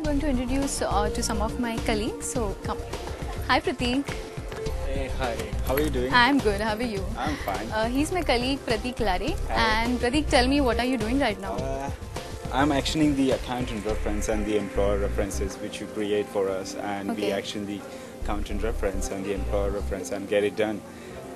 going to introduce to some of my colleagues. So come. Hi Pratik. Hey, hi. How are you doing? I'm good. How are you? I'm fine. He's my colleague Pratik Lare. Hi. And Pratik, tell me, what are you doing right now? I'm actioning the accountant reference and the employer references which you create for us, and we action the accountant reference and the employer reference and get it done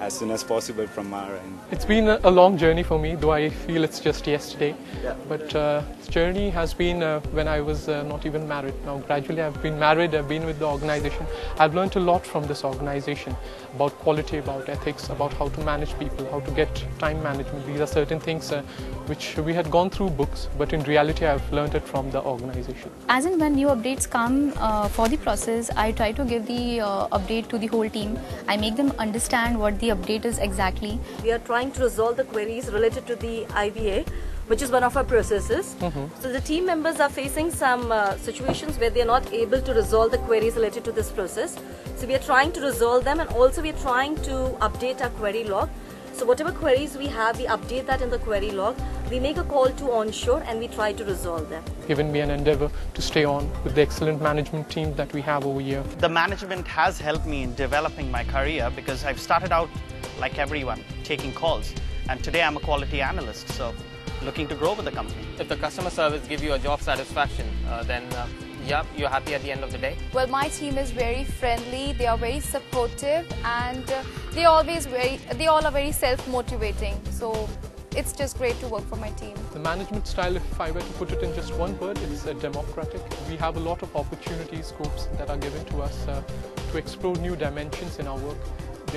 as soon as possible from our end. It's been a long journey for me, though I feel it's just yesterday. Yeah. But this journey has been when I was not even married. Now gradually I've been married, I've been with the organization. I've learned a lot from this organization about quality, about ethics, about how to manage people, how to get time management. These are certain things which we had gone through books, but in reality I've learned it from the organization. As and when new updates come for the process, I try to give the update to the whole team. I make them understand what the update is exactly. We are trying to resolve the queries related to the IBA, which is one of our processes. So the team members are facing some situations where they are not able to resolve the queries related to this process. So we are trying to resolve them, and also we are trying to update our query log. So whatever queries we have, we update that in the query log. We make a call to onshore and we try to resolve them. Given me an endeavor to stay on with the excellent management team that we have over here. The management has helped me in developing my career because I've started out like everyone, taking calls. And today I'm a quality analyst, so looking to grow with the company. If the customer service gives you a job satisfaction, then yeah, you're happy at the end of the day. Well, my team is very friendly, they are very supportive, and they all are very self-motivating. So it's just great to work for my team. The management style, if I were to put it in just one word, it's democratic. We have a lot of opportunities, scopes that are given to us to explore new dimensions in our work.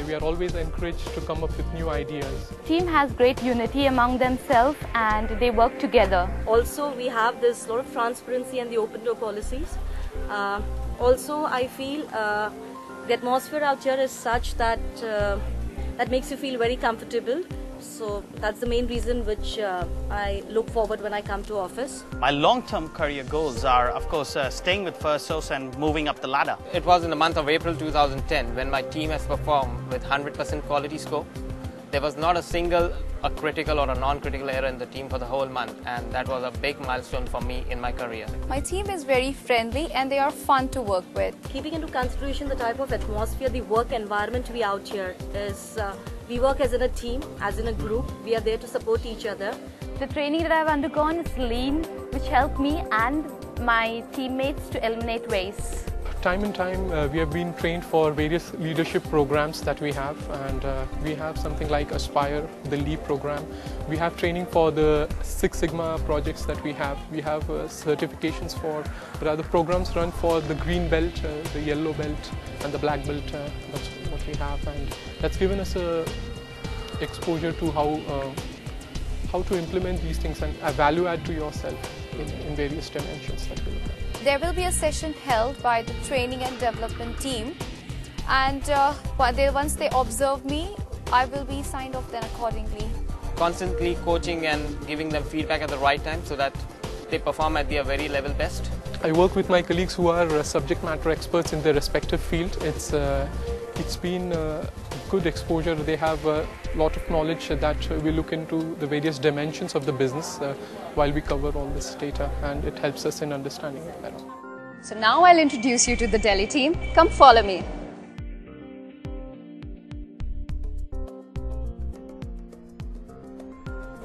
We are always encouraged to come up with new ideas. Team has great unity among themselves and they work together. Also, we have this lot of transparency and the open door policies. Also, I feel the atmosphere out here is such that that makes you feel very comfortable. So that's the main reason which I look forward when I come to office. My long-term career goals are, of course, staying with First Source and moving up the ladder. It was in the month of April 2010 when my team has performed with 100% quality score. There was not a single critical or a non-critical error in the team for the whole month, and that was a big milestone for me in my career. My team is very friendly and they are fun to work with. Keeping into consideration the type of atmosphere, the work environment we out here is, we work as in a team, as in a group. We are there to support each other. The training that I've undergone is lean, which helped me and my teammates to eliminate waste. Time and time we have been trained for various leadership programs that we have, and we have something like Aspire, the LEAP program. We have training for the Six Sigma projects that we have. We have certifications for, there are the programs run for the green belt, the yellow belt and the black belt. That's what we have, and that's given us a exposure to how to implement these things and a value add to yourself in various dimensions that we look at. There will be a session held by the training and development team, and once they observe me, I will be signed off then accordingly. Constantly coaching and giving them feedback at the right time so that they perform at their very level best. I work with my colleagues who are subject matter experts in their respective field. It's been good exposure. They have a lot of knowledge that we look into the various dimensions of the business while we cover all this data, and it helps us in understanding it better. So now I'll introduce you to the Delhi team. Come follow me.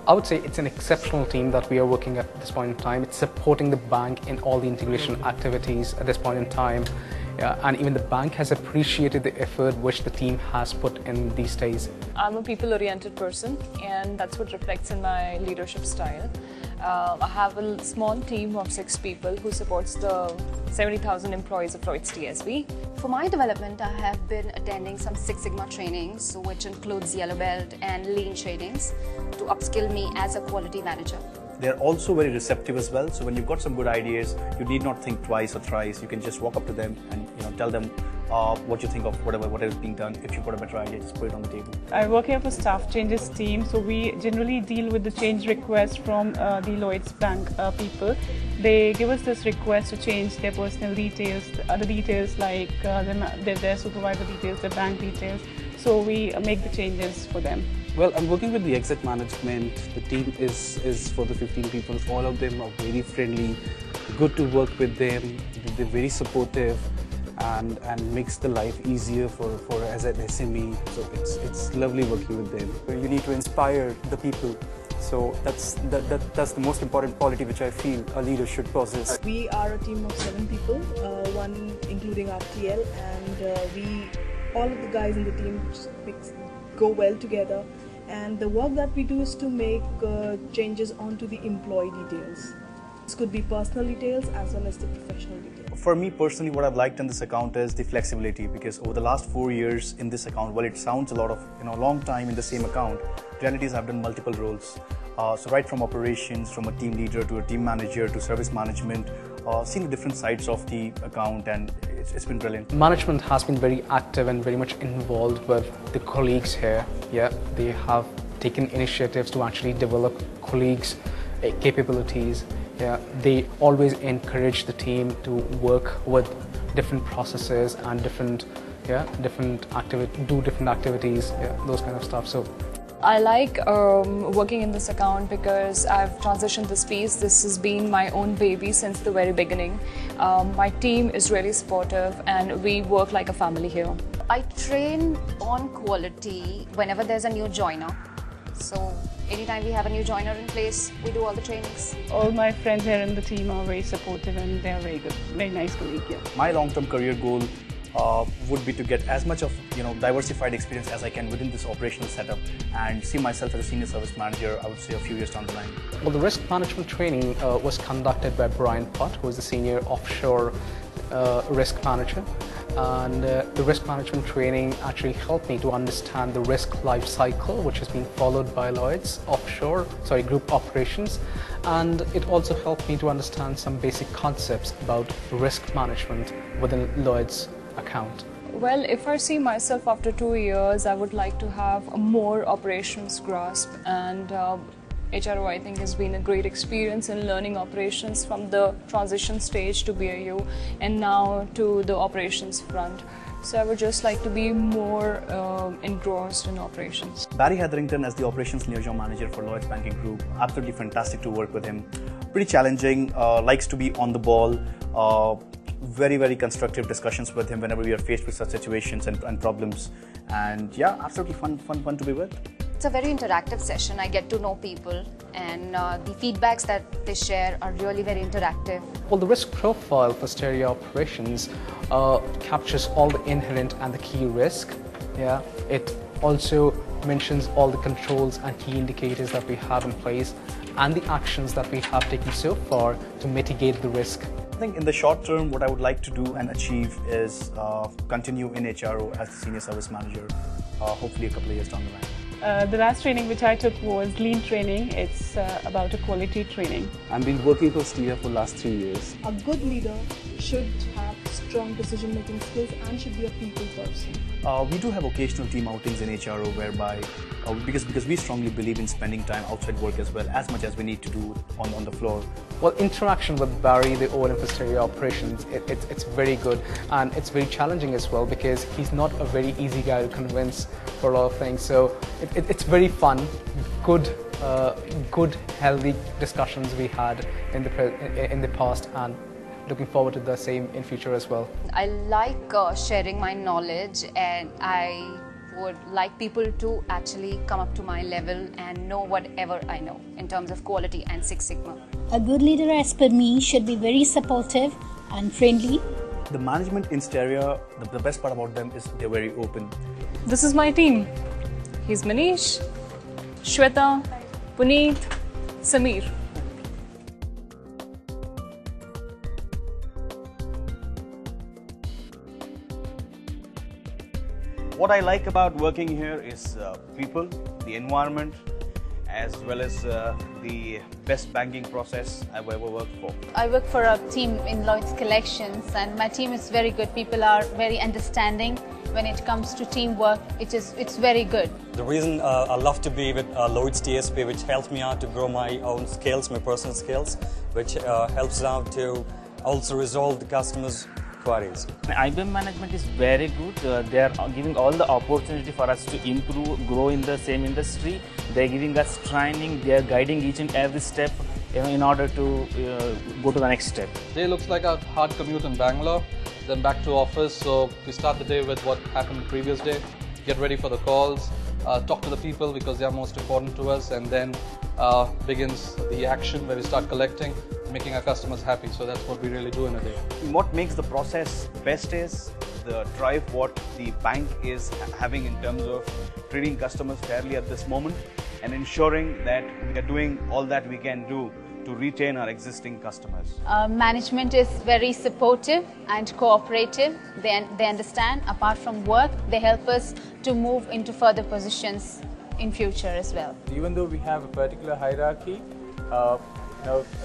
I would say it's an exceptional team that we are working at this point in time. It's supporting the bank in all the integration activities at this point in time. And even the bank has appreciated the effort which the team has put in these days. I'm a people-oriented person, and that's what reflects in my leadership style. I have a small team of 6 people who supports the 70,000 employees of Lloyds TSB. For my development, I have been attending some Six Sigma trainings, which includes Yellow Belt and Lean trainings, to upskill me as a quality manager. They're also very receptive as well, so when you've got some good ideas, you need not think twice or thrice. You can just walk up to them and tell them what you think of whatever is being done. If you've got a better idea, just put it on the table. I work here for staff changes team, so we generally deal with the change requests from the Lloyds Bank people. They give us this request to change their personal details, other details like their supervisor details, their bank details. So we make the changes for them. Well, I'm working with the exec management. The team is for the 15 people. All of them are very friendly. good to work with them. They're very supportive and makes the life easier for as an SME. So it's lovely working with them. You need to inspire the people. So that's the most important quality which I feel a leader should possess. We are a team of 7 people, one including our TL, and all of the guys in the team go well together. And the work that we do is to make changes onto the employee details. This could be personal details as well as the professional details. For me personally, what I've liked in this account is the flexibility, because over the last 4 years in this account, while it sounds a lot of long time in the same account, reality is I've done multiple roles. So right from operations, from a team leader to a team manager to service management, seen the different sides of the account, and it's been brilliant. Management has been very active and very much involved with the colleagues here. Yeah, they have taken initiatives to actually develop colleagues' capabilities. Yeah, they always encourage the team to work with different processes and do different activities, those kind of stuff. So I like working in this account because I've transitioned this piece. This has been my own baby since the very beginning. My team is really supportive and we work like a family here. I train on quality whenever there's a new joiner. So anytime we have a new joiner in place, we do all the trainings. All my friends here in the team are very supportive and they are very good, very nice colleagues. Yeah. My long-term career goal would be to get as much of diversified experience as I can within this operational setup and see myself as a senior service manager, I would say a few years down the line. Well, the risk management training was conducted by Brian Putt, who is the senior offshore risk manager. And the risk management training actually helped me to understand the risk life cycle, which has been followed by Lloyds group operations. And it also helped me to understand some basic concepts about risk management within Lloyds account. Well, if I see myself after 2 years, I would like to have a more operations grasp, and HRO I think has been a great experience in learning operations from the transition stage to BAU and now to the operations front. So I would just like to be more engrossed in operations. Barry Hetherington as the operations liaison manager for Lloyds Banking Group, absolutely fantastic to work with him. Pretty challenging, likes to be on the ball. Very, very constructive discussions with him whenever we are faced with such situations and problems. And yeah, absolutely fun to be with. It's a very interactive session. I get to know people and the feedbacks that they share are really very interactive. Well, the risk profile for stereo operations captures all the inherent and the key risk. Yeah, it also mentions all the controls and key indicators that we have in place and the actions that we have taken so far to mitigate the risk. I think in the short term, what I would like to do and achieve is continue in HRO as the senior service manager, hopefully a couple of years down the line. The last training which I took was lean training. It's about a quality training. I've been working for STIA for the last 3 years. A good leader should have strong decision-making skills and should be a people person. We do have occasional team outings in HRO whereby, because we strongly believe in spending time outside work as well, as much as we need to do on the floor. Well, interaction with Barry, the owner for stereo operations, it's very good, and it's very challenging as well because he's not a very easy guy to convince for a lot of things. So it's very fun, good, healthy discussions we had in the past, and looking forward to the same in future as well. I like sharing my knowledge, and I would like people to actually come up to my level and know whatever I know in terms of quality and Six Sigma. A good leader, as per me, should be very supportive and friendly. The management in Stereo, the best part about them is they're very open. This is my team. He's Manish, Shweta, Puneet, Samir. What I like about working here is people, the environment, as well as the best banking process I've ever worked for. I work for a team in Lloyds Collections, and my team is very good. People are very understanding when it comes to teamwork. It's very good. The reason I love to be with Lloyds TSP, which helps me out to grow my own skills, my personal skills, which helps out to also resolve the customers' queries. IBM management is very good. They are giving all the opportunity for us to improve, grow in the same industry. They are giving us training. They are guiding each and every step in order to go to the next step. Day looks like a hard commute in Bangalore, then back to office. So we start the day with what happened the previous day, get ready for the calls, talk to the people because they are most important to us, and then begins the action where we start collecting, making our customers happy. So that's what we really do in a day. What makes the process best is the drive what the bank is having in terms of treating customers fairly at this moment and ensuring that we are doing all that we can do to retain our existing customers. Management is very supportive and cooperative. They understand. Apart from work, they help us to move into further positions in future as well. Even though we have a particular hierarchy, a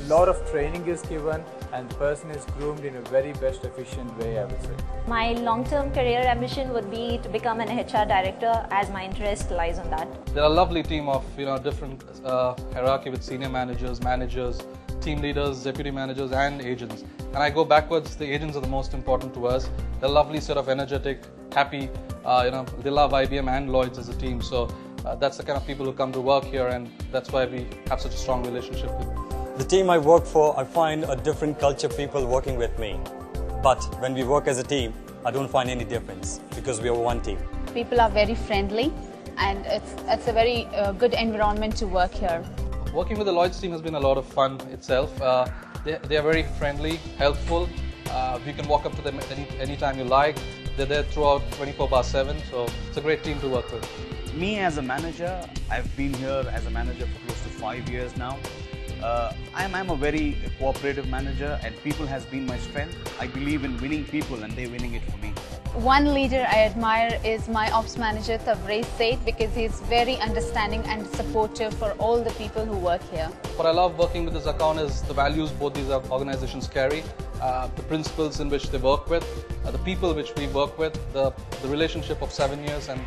lot of training is given and the person is groomed in a very best efficient way, I would say. My long-term career ambition would be to become an HR director, as my interest lies on that. They're a lovely team of different hierarchy with senior managers, team leaders, deputy managers and agents. And I go backwards, the agents are the most important to us. They're a lovely sort of energetic, happy, they love IBM and Lloyds as a team. So that's the kind of people who come to work here, and that's why we have such a strong relationship with them. The team I work for, I find a different culture people working with me. But when we work as a team, I don't find any difference because we are one team. People are very friendly and it's a very good environment to work here. Working with the Lloyds team has been a lot of fun itself. They are very friendly, helpful. You can walk up to them anytime you like. They're there throughout 24/7, so it's a great team to work with. Me as a manager, I've been here as a manager for close to 5 years now. I'm a very cooperative manager and people has been my strength. I believe in winning people and they're winning it for me. One leader I admire is my ops manager Tabrez Said, because he's very understanding and supportive for all the people who work here. What I love working with this account is the values both these organizations carry, the principles in which they work with, the people which we work with, the relationship of 7 years, and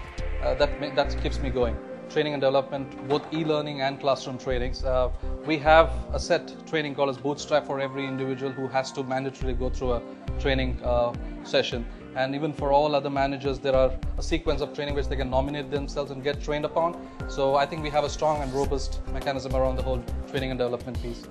that keeps me going. Training and development, both e-learning and classroom trainings. We have a set training called as Bootstrap for every individual who has to mandatorily go through a training session. And even for all other managers, there are a sequence of training which they can nominate themselves and get trained upon. So I think we have a strong and robust mechanism around the whole training and development piece.